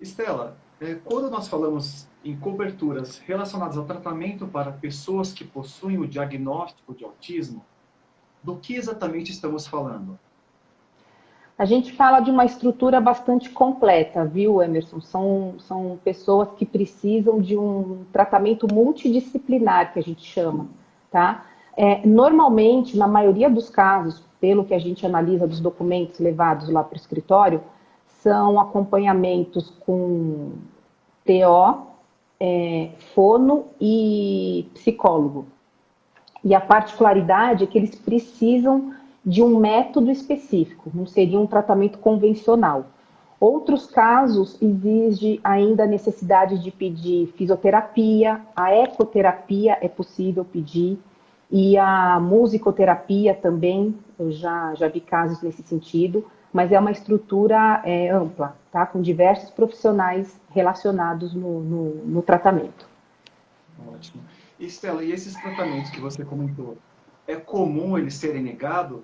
Estela, quando nós falamos em coberturas relacionadas ao tratamento para pessoas que possuem o diagnóstico de autismo, do que exatamente estamos falando? A gente fala de uma estrutura bastante completa, viu, Emerson? São pessoas que precisam de um tratamento multidisciplinar, que a gente chama, tá? Normalmente, na maioria dos casos, pelo que a gente analisa dos documentos levados lá para o escritório, são acompanhamentos com TO, fono e psicólogo. E a particularidade é que eles precisam de um método específico, não seria um tratamento convencional. Outros casos exige ainda a necessidade de pedir fisioterapia, a ecoterapia é possível pedir, e a musicoterapia também, eu já vi casos nesse sentido, mas é uma estrutura ampla, tá? Com diversos profissionais relacionados no tratamento. Ótimo. Estela, e esses tratamentos que você comentou, é comum eles serem negados?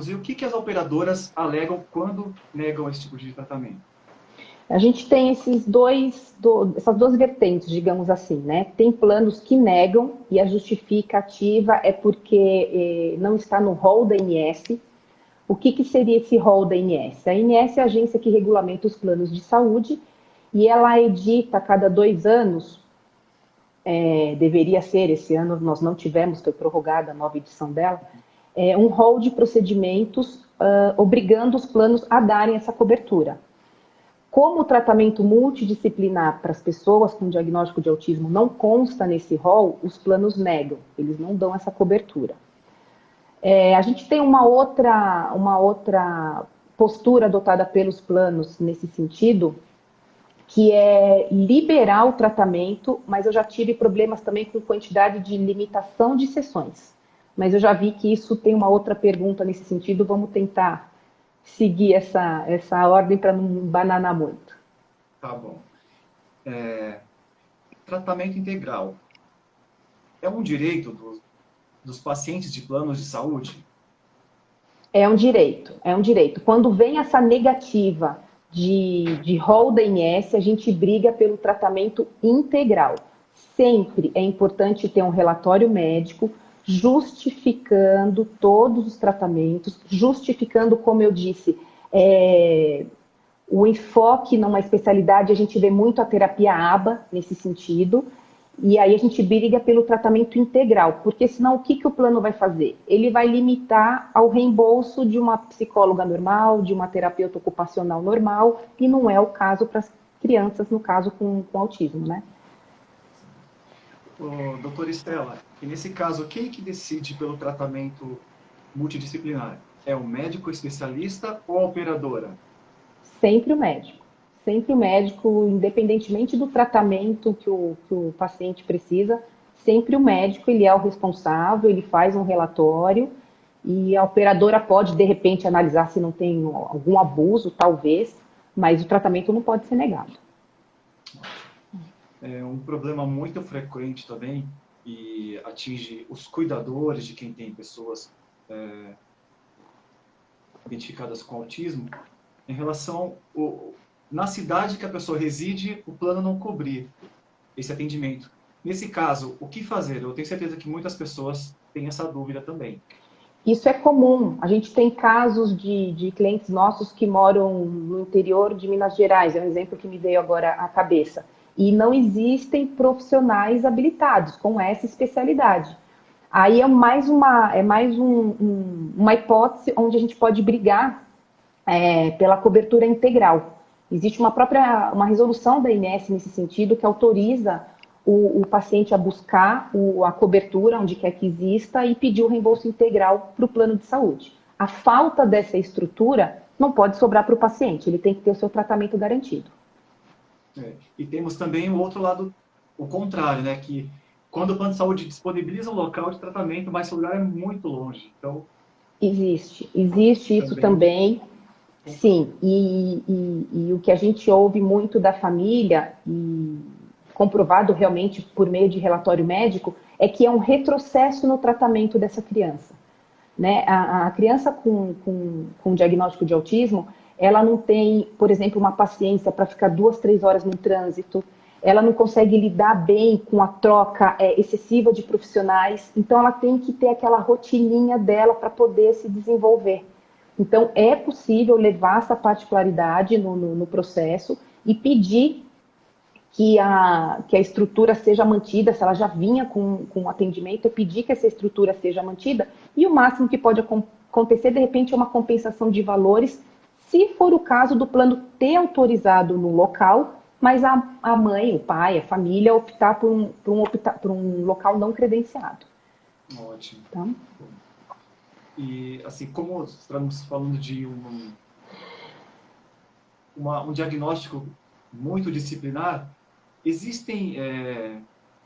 E o que as operadoras alegam quando negam esse tipo de tratamento? A gente tem essas duas vertentes, digamos assim, né? Tem planos que negam e a justificativa é porque não está no rol da ANS. O que seria esse rol da ANS? A ANS é a agência que regulamenta os planos de saúde e ela edita a cada 2 anos, deveria ser, esse ano nós não tivemos, foi prorrogada a nova edição dela, um rol de procedimentos obrigando os planos a darem essa cobertura. Como o tratamento multidisciplinar para as pessoas com diagnóstico de autismo não consta nesse rol, os planos negam, eles não dão essa cobertura. A gente tem uma outra postura adotada pelos planos nesse sentido, que é liberar o tratamento, mas eu já tive problemas também com quantidade de limitação de sessões. Mas eu já vi que isso tem uma outra pergunta nesse sentido, vamos tentar seguir essa ordem para não bananar muito. Tá bom. Tratamento integral é um direito dos pacientes de planos de saúde? É um direito, é um direito. Quando vem essa negativa de rol da INS, a gente briga pelo tratamento integral. Sempre é importante ter um relatório médico justificando todos os tratamentos, justificando, como eu disse, o enfoque numa especialidade, a gente vê muito a terapia ABA nesse sentido, e aí a gente briga pelo tratamento integral, porque senão o que o plano vai fazer? Ele vai limitar ao reembolso de uma psicóloga normal, de uma terapeuta ocupacional normal, e não é o caso para as crianças, no caso com autismo, né? Doutora Estela, e nesse caso, quem que decide pelo tratamento multidisciplinar? É o médico especialista ou a operadora? Sempre o médico. Sempre o médico, independentemente do tratamento que o paciente precisa, sempre o médico, ele é o responsável, ele faz um relatório e a operadora pode, de repente, analisar se não tem algum abuso, talvez, mas o tratamento não pode ser negado. É um problema muito frequente também e atinge os cuidadores de quem tem pessoas identificadas com autismo, em relação na cidade que a pessoa reside, o plano não cobrir esse atendimento. Nesse caso, o que fazer? Eu tenho certeza que muitas pessoas têm essa dúvida também. Isso é comum. A gente tem casos de clientes nossos que moram no interior de Minas Gerais, é um exemplo que me veio agora à cabeça. E não existem profissionais habilitados com essa especialidade. Aí é mais uma hipótese onde a gente pode brigar pela cobertura integral. Existe uma resolução da INS nesse sentido que autoriza o paciente a buscar a cobertura onde quer que exista e pedir o reembolso integral para o plano de saúde. A falta dessa estrutura não pode sobrar para o paciente, ele tem que ter o seu tratamento garantido. E temos também o outro lado, o contrário, né? Que quando o plano de saúde disponibiliza um local de tratamento, mas esse lugar é muito longe. Então, existe isso também. Sim, e o que a gente ouve muito da família, e comprovado realmente por meio de relatório médico, é que é um retrocesso no tratamento dessa criança. Né? A criança com diagnóstico de autismo, ela não tem, por exemplo, uma paciência para ficar 2, 3 horas no trânsito, ela não consegue lidar bem com a troca excessiva de profissionais, então ela tem que ter aquela rotininha dela para poder se desenvolver. Então, é possível levar essa particularidade no processo e pedir que a estrutura seja mantida, se ela já vinha com atendimento, é pedir que essa estrutura seja mantida, e o máximo que pode acontecer, de repente, é uma compensação de valores, se for o caso do plano ter autorizado no local, mas a mãe, o pai, a família optar por um local não credenciado. Ótimo. Tá? E, assim, como estamos falando de um diagnóstico muito disciplinar, existem...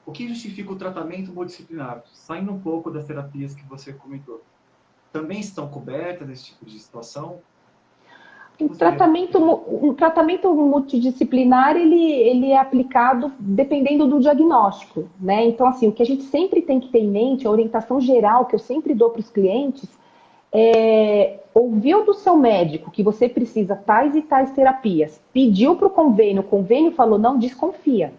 o que justifica o tratamento multidisciplinar? Saindo um pouco das terapias que você comentou. Também estão cobertas desse tipo de situação? Um tratamento multidisciplinar, ele é aplicado dependendo do diagnóstico, né? Então, assim, o que a gente sempre tem que ter em mente, a orientação geral que eu sempre dou para os clientes, ouviu do seu médico que você precisa tais e tais terapias, pediu para o convênio falou não, desconfia.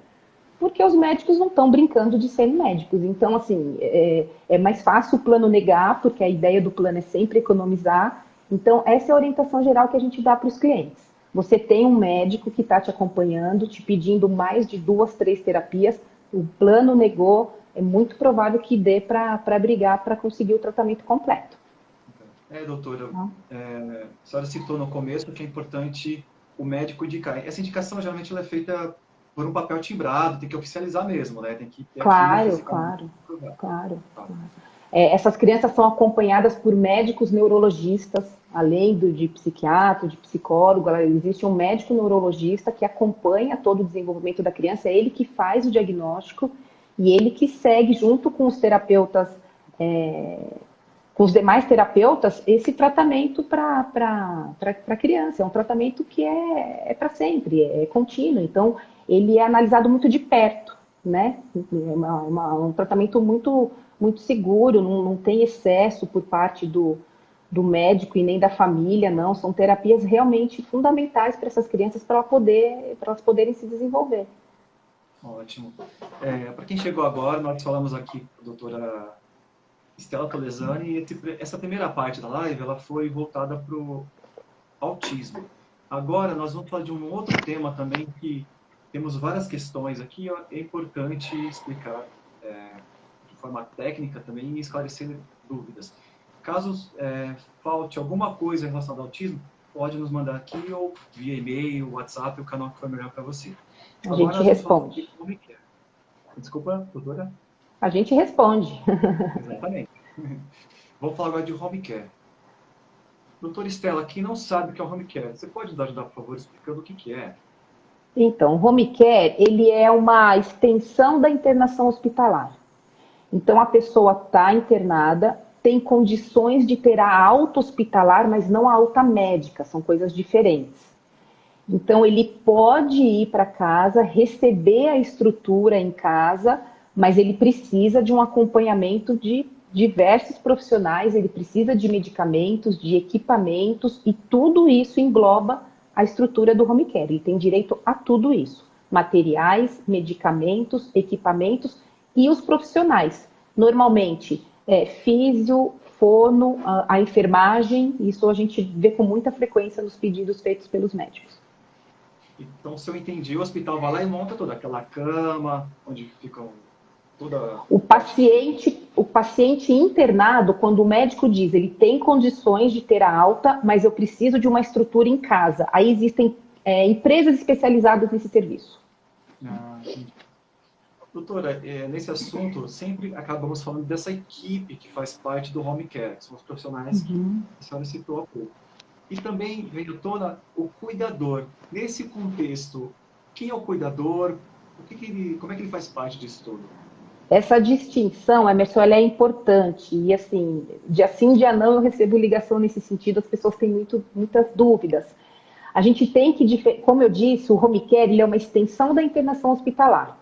Porque os médicos não estão brincando de serem médicos. Então, assim, é mais fácil o plano negar, porque a ideia do plano é sempre economizar. Então, essa é a orientação geral que a gente dá para os clientes. Você tem um médico que está te acompanhando, te pedindo mais de 2, 3 terapias, o plano negou, é muito provável que dê para brigar para conseguir o tratamento completo. Doutora, a senhora citou no começo que é importante o médico indicar. Essa indicação, geralmente, ela é feita por um papel timbrado, tem que oficializar mesmo, né? Tem que ter Claro. Essas crianças são acompanhadas por médicos neurologistas, além de psiquiatra, de psicólogo. Existe um médico neurologista que acompanha todo o desenvolvimento da criança, é ele que faz o diagnóstico e ele que segue junto com os terapeutas, com os demais terapeutas, esse tratamento para a criança. É um tratamento que é para sempre, é contínuo. Então, ele é analisado muito de perto, né? É um tratamento muito, muito seguro, não tem excesso por parte do médico e nem da família, não. São terapias realmente fundamentais para essas crianças, para elas poderem se desenvolver. Ótimo. Para quem chegou agora, nós falamos aqui com a doutora Estela Tolesani, e essa primeira parte da live ela foi voltada para o autismo. Agora nós vamos falar de um outro tema também que temos várias questões aqui, é importante explicar de forma técnica também e esclarecer dúvidas. Caso falte alguma coisa em relação ao autismo, pode nos mandar aqui ou via e-mail, WhatsApp, o canal que for melhor para você. A gente responde. Desculpa, doutora? A gente responde. Exatamente. Vamos falar agora de home care. Doutora Estela, quem não sabe o que é o home care, você pode nos ajudar, por favor, explicando o que é? Então, o home care, ele é uma extensão da internação hospitalar. Então, a pessoa está internada, tem condições de ter a alta hospitalar, mas não a alta médica, são coisas diferentes. Então, ele pode ir para casa, receber a estrutura em casa, mas ele precisa de um acompanhamento de diversos profissionais, ele precisa de medicamentos, de equipamentos, e tudo isso engloba a estrutura do home care. Ele tem direito a tudo isso: materiais, medicamentos, equipamentos e os profissionais. Normalmente, físio, fono, a enfermagem, isso a gente vê com muita frequência nos pedidos feitos pelos médicos. Então, se eu entendi, o hospital vai lá e monta toda aquela cama, onde ficam toda... O paciente internado, quando o médico diz, ele tem condições de ter a alta, mas eu preciso de uma estrutura em casa. Aí existem empresas especializadas nesse serviço. Doutora, nesse assunto, sempre acabamos falando dessa equipe que faz parte do home care, que são os profissionais que a senhora citou há pouco. E também veio à tona o cuidador. Nesse contexto, quem é o cuidador? Como é que ele faz parte disso tudo? Essa distinção, Emerson, ela é importante. E assim, dia sim, dia não, eu recebo ligação nesse sentido, as pessoas têm muitas dúvidas. A gente tem que, como eu disse, o home care ele é uma extensão da internação hospitalar.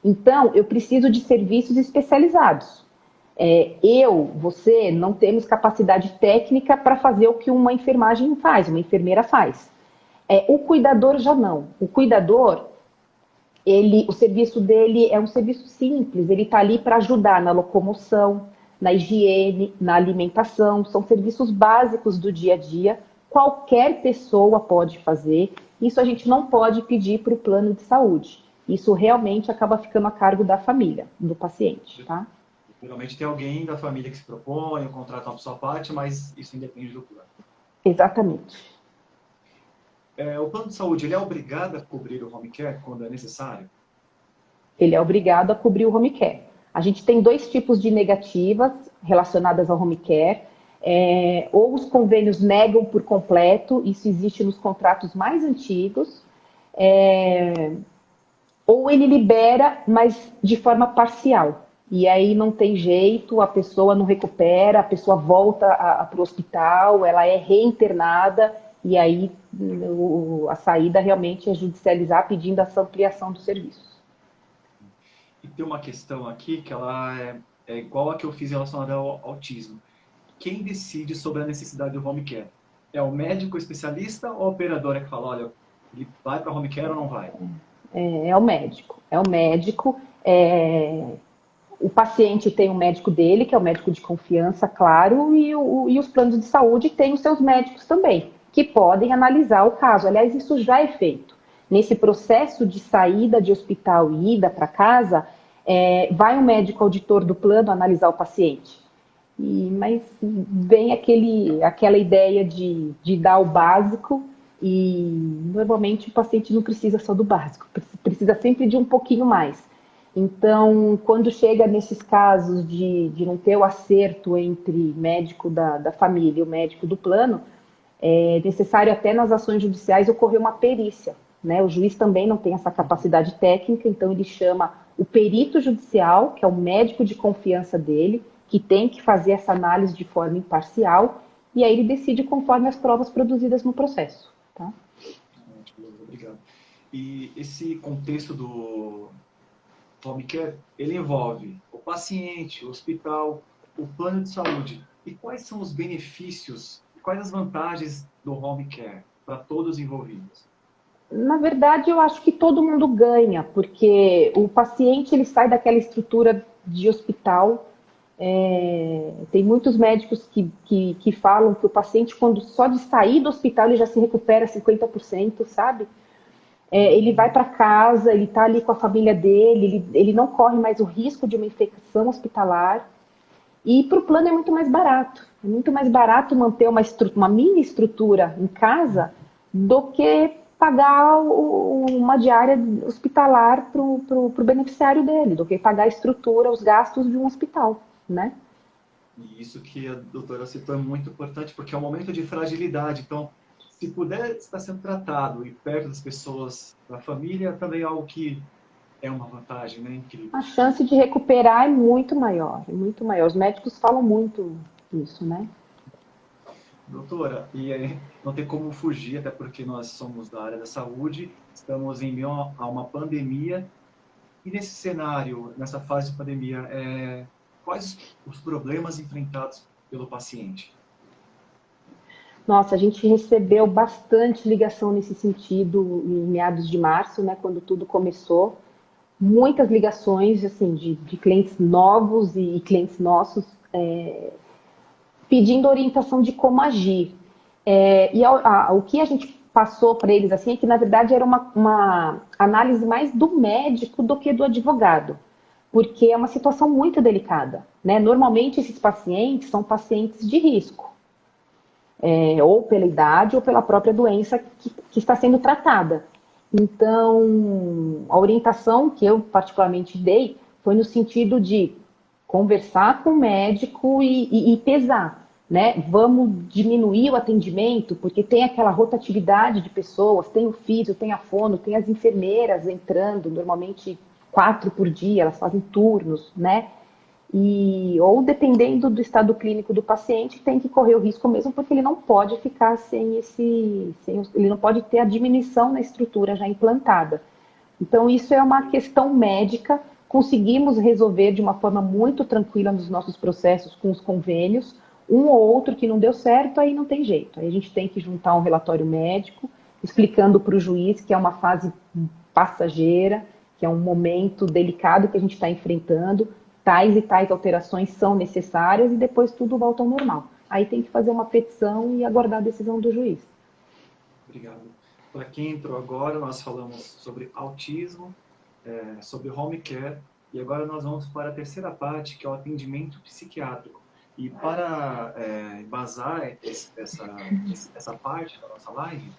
Então, eu preciso de serviços especializados. Você, não temos capacidade técnica para fazer o que uma enfermagem faz, uma enfermeira faz. O cuidador já não. O cuidador, o serviço dele é um serviço simples, ele está ali para ajudar na locomoção, na higiene, na alimentação, são serviços básicos do dia a dia, qualquer pessoa pode fazer, isso a gente não pode pedir para o plano de saúde, isso realmente acaba ficando a cargo da família, do paciente, tá? Geralmente tem alguém da família que se propõe, ou contrata uma pessoa à parte, mas isso independe do plano. Exatamente. O plano de saúde, ele é obrigado a cobrir o home care quando é necessário? Ele é obrigado a cobrir o home care. A gente tem dois tipos de negativas relacionadas ao home care. Ou os convênios negam por completo, isso existe nos contratos mais antigos, ou ele libera, mas de forma parcial. E aí não tem jeito, a pessoa não recupera, a pessoa volta para o hospital, ela é reinternada, e aí a saída realmente é judicializar pedindo essa ampliação dos serviços. E tem uma questão aqui que ela é igual a que eu fiz relacionada ao autismo. Quem decide sobre a necessidade do home care? É o médico especialista ou a operadora que fala, olha, ele vai para home care ou não vai? É o médico. É o médico. O paciente tem um médico dele, que é o médico de confiança, claro, e os planos de saúde têm os seus médicos também, que podem analisar o caso. Aliás, isso já é feito. Nesse processo de saída de hospital e ida para casa, vai um médico auditor do plano analisar o paciente. Mas vem aquela ideia de dar o básico e normalmente o paciente não precisa só do básico, precisa sempre de um pouquinho mais. Então, quando chega nesses casos de não ter o acerto entre médico da família e o médico do plano, é necessário até nas ações judiciais ocorrer uma perícia, né? O juiz também não tem essa capacidade técnica, então ele chama o perito judicial, que é o médico de confiança dele, que tem que fazer essa análise de forma imparcial, e aí ele decide conforme as provas produzidas no processo. Tá? Obrigado. E esse contexto do home care, ele envolve o paciente, o hospital, o plano de saúde. E quais são os benefícios, quais as vantagens do home care para todos os envolvidos? Na verdade, eu acho que todo mundo ganha, porque o paciente ele sai daquela estrutura de hospital. Tem muitos médicos que falam que o paciente, quando só de sair do hospital, ele já se recupera 50%, sabe? Ele vai para casa, ele está ali com a família dele, ele não corre mais o risco de uma infecção hospitalar. E para o plano é muito mais barato. É muito mais barato manter uma mini estrutura em casa do que pagar uma diária hospitalar para o beneficiário dele, do que pagar a estrutura, os gastos de um hospital, né? E isso que a doutora citou é muito importante, porque é um momento de fragilidade. Então, se puder estar sendo tratado e perto das pessoas, da família, também é algo que é uma vantagem, né? Incrível. A chance de recuperar é muito maior, é muito maior. Os médicos falam muito isso, né? Doutora, e não tem como fugir, até porque nós somos da área da saúde, estamos em meio a uma pandemia, e nesse cenário, nessa fase de pandemia, quais os problemas enfrentados pelo paciente? Nossa, a gente recebeu bastante ligação nesse sentido em meados de março, né, quando tudo começou. Muitas ligações assim, de clientes novos e clientes nossos pedindo orientação de como agir. O que a gente passou para eles assim é que, na verdade, era uma análise mais do médico do que do advogado, porque é uma situação muito delicada, né? Normalmente, esses pacientes são pacientes de risco, ou pela idade ou pela própria doença que está sendo tratada. Então, a orientação que eu particularmente dei foi no sentido de conversar com o médico e pesar, né? Vamos diminuir o atendimento, porque tem aquela rotatividade de pessoas, tem o físio, tem a fono, tem as enfermeiras entrando, normalmente 4 por dia, elas fazem turnos, né? Ou dependendo do estado clínico do paciente, tem que correr o risco mesmo, porque ele não pode ficar ele não pode ter a diminuição na estrutura já implantada. Então, isso é uma questão médica, conseguimos resolver de uma forma muito tranquila nos nossos processos com os convênios, um ou outro que não deu certo, aí não tem jeito. Aí a gente tem que juntar um relatório médico explicando para o juiz que é uma fase passageira, que é um momento delicado que a gente está enfrentando, tais e tais alterações são necessárias e depois tudo volta ao normal. Aí tem que fazer uma petição e aguardar a decisão do juiz. Obrigado. Para quem entrou agora, nós falamos sobre autismo, sobre home care, e agora nós vamos para a terceira parte, que é o atendimento psiquiátrico. E para embasar essa parte da nossa live,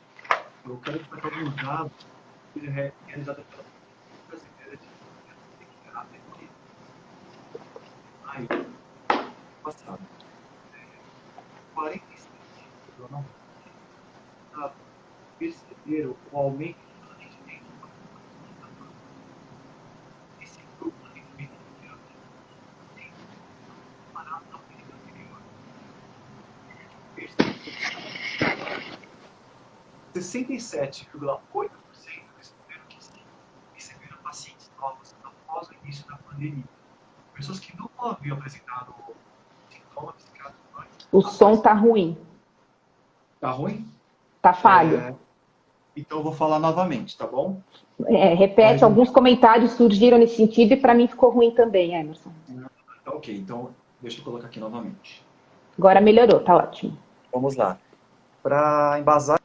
eu quero destacar alguns dados realizados pela brasileira de psiquiátrica em maio passado. 47,9% perceberam o aumento do atendimento. Esse grupo de atendimento tem comparado ao período anterior. 67,8% responderam que sim, receberam pacientes novos após o início da pandemia. Pessoas que nunca haviam apresentado sintomas psiquiátricos antes. O som tá ruim. Tá ruim? Tá falho. Então eu vou falar novamente, tá bom? Repete, alguns comentários surgiram nesse sentido e para mim ficou ruim também, Emerson. Tá ok, então deixa eu colocar aqui novamente. Agora melhorou, tá ótimo. Vamos lá. Para embasar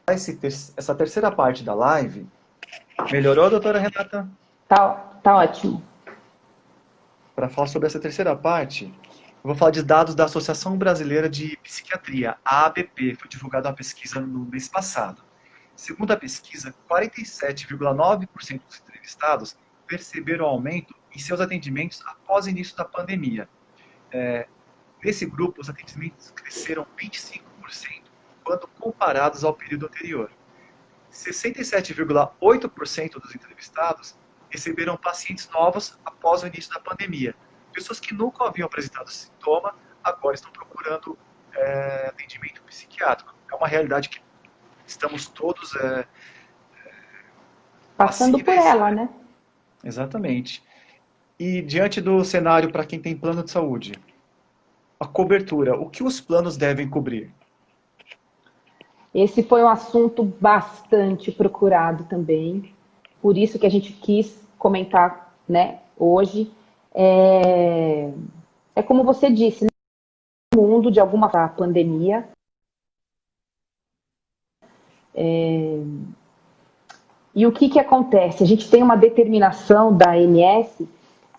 essa terceira parte da live, melhorou, doutora Renata? Tá ótimo. Para falar sobre essa terceira parte, eu vou falar de dados da Associação Brasileira de Psiquiatria, a ABP, foi divulgada uma pesquisa no mês passado. Segundo a pesquisa, 47,9% dos entrevistados perceberam aumento em seus atendimentos após o início da pandemia. Nesse grupo, os atendimentos cresceram 25% quando comparados ao período anterior. 67,8% dos entrevistados receberam pacientes novos após o início da pandemia. Pessoas que nunca haviam apresentado sintoma, agora estão procurando atendimento psiquiátrico. É uma realidade que estamos todos passando por ela, né? Exatamente. E diante do cenário para quem tem plano de saúde, a cobertura, o que os planos devem cobrir? Esse foi um assunto bastante procurado também, por isso que a gente quis comentar, né, hoje. É como você disse, no mundo de alguma pandemia, e o que acontece? A gente tem uma determinação da ANS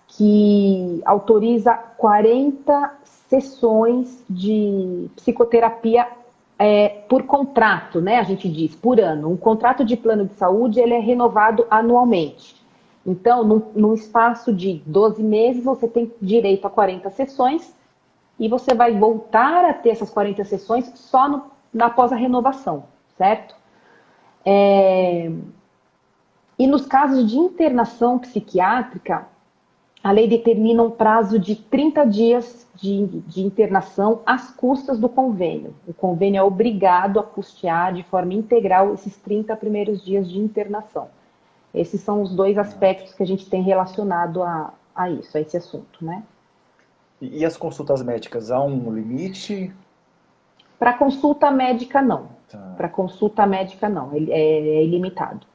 que autoriza 40 sessões de psicoterapia por contrato, né? A gente diz, por ano. Um contrato de plano de saúde, ele é renovado anualmente. Então, num espaço de 12 meses, você tem direito a 40 sessões e você vai voltar a ter essas 40 sessões só após a renovação, certo? E nos casos de internação psiquiátrica, a lei determina um prazo de 30 dias de internação às custas do convênio. O convênio é obrigado a custear de forma integral esses 30 primeiros dias de internação. Esses são os dois aspectos que a gente tem relacionado a isso, a esse assunto, né? E as consultas médicas, há um limite? Para consulta médica, não. Tá. Para consulta médica, não. É ilimitado.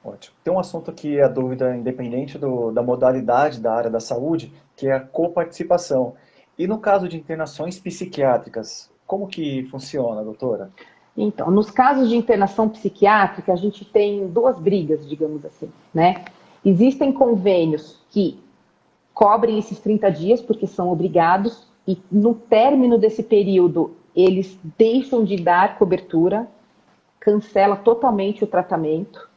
Ótimo. Tem um assunto que é a dúvida independente da modalidade da área da saúde, que é a coparticipação. E no caso de internações psiquiátricas, como que funciona, doutora? Então, nos casos de internação psiquiátrica, a gente tem duas brigas, digamos assim, né? Existem convênios que cobrem esses 30 dias, porque são obrigados, e no término desse período, eles deixam de dar cobertura, cancela totalmente o tratamento.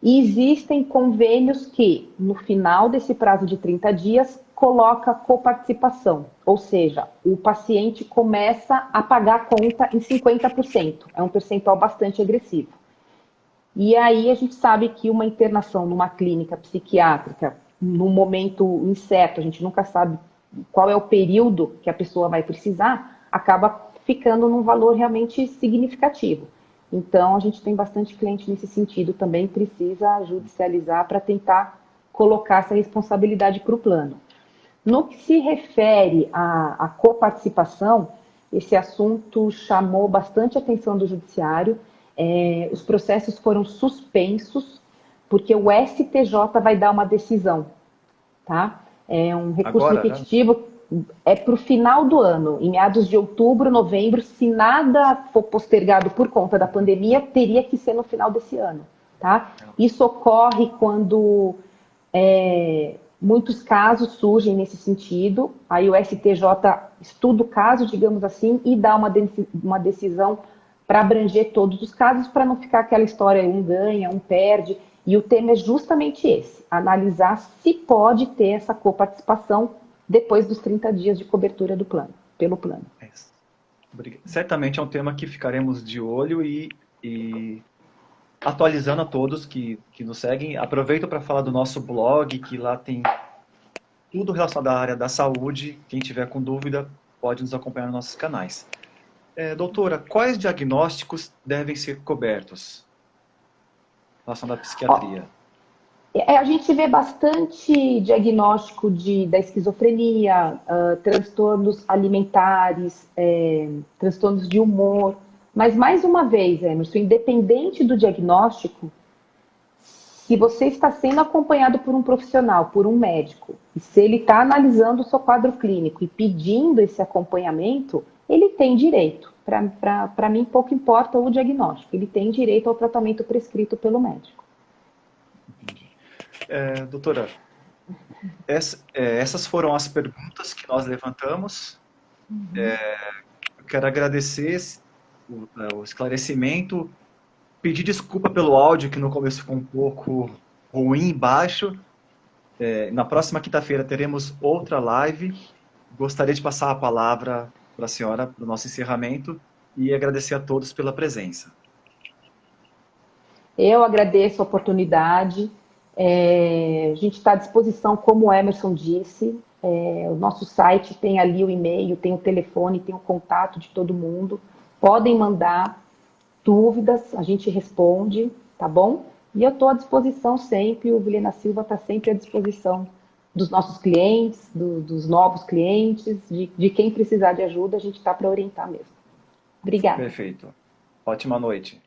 E existem convênios que, no final desse prazo de 30 dias, coloca coparticipação, ou seja, o paciente começa a pagar a conta em 50%, é um percentual bastante agressivo. E aí a gente sabe que uma internação numa clínica psiquiátrica, num momento incerto, a gente nunca sabe qual é o período que a pessoa vai precisar, acaba ficando num valor realmente significativo. Então, a gente tem bastante cliente nesse sentido, também precisa judicializar para tentar colocar essa responsabilidade para o plano. No que se refere à coparticipação, esse assunto chamou bastante atenção do judiciário. Os processos foram suspensos, porque o STJ vai dar uma decisão, tá? É um recurso Agora, já? repetitivo, para o final do ano, em meados de outubro, novembro. Se nada for postergado por conta da pandemia, teria que ser no final desse ano, tá? Isso ocorre quando muitos casos surgem nesse sentido, aí o STJ estuda o caso, digamos assim, e dá uma decisão para abranger todos os casos, para não ficar aquela história, um ganha, um perde. E o tema é justamente esse, analisar se pode ter essa coparticipação depois dos 30 dias de cobertura do plano, pelo plano. Certamente é um tema que ficaremos de olho e atualizando a todos que nos seguem. Aproveito para falar do nosso blog, que lá tem tudo relacionado à área da saúde. Quem tiver com dúvida pode nos acompanhar nos nossos canais. Doutora, quais diagnósticos devem ser cobertos relacionado à psiquiatria? A gente vê bastante diagnóstico da esquizofrenia, transtornos alimentares, transtornos de humor, mas mais uma vez, Emerson, independente do diagnóstico, se você está sendo acompanhado por um profissional, por um médico, e se ele está analisando o seu quadro clínico e pedindo esse acompanhamento, ele tem direito. Para mim, pouco importa o diagnóstico, ele tem direito ao tratamento prescrito pelo médico. Doutora, essas foram as perguntas que nós levantamos. Eu quero agradecer o esclarecimento, pedir desculpa pelo áudio, que no começo ficou um pouco ruim e baixo. Na próxima quinta-feira teremos outra live. Gostaria de passar a palavra para a senhora, para o nosso encerramento, e agradecer a todos pela presença. Eu agradeço a oportunidade. A gente está à disposição, como o Emerson disse. O nosso site tem ali o e-mail, tem o telefone, tem o contato de todo mundo. Podem mandar dúvidas, a gente responde, tá bom? E eu estou à disposição sempre, o Vilhena Silva está sempre à disposição dos nossos clientes, dos novos clientes, de quem precisar de ajuda, a gente está para orientar mesmo. Obrigada. Perfeito. Ótima noite.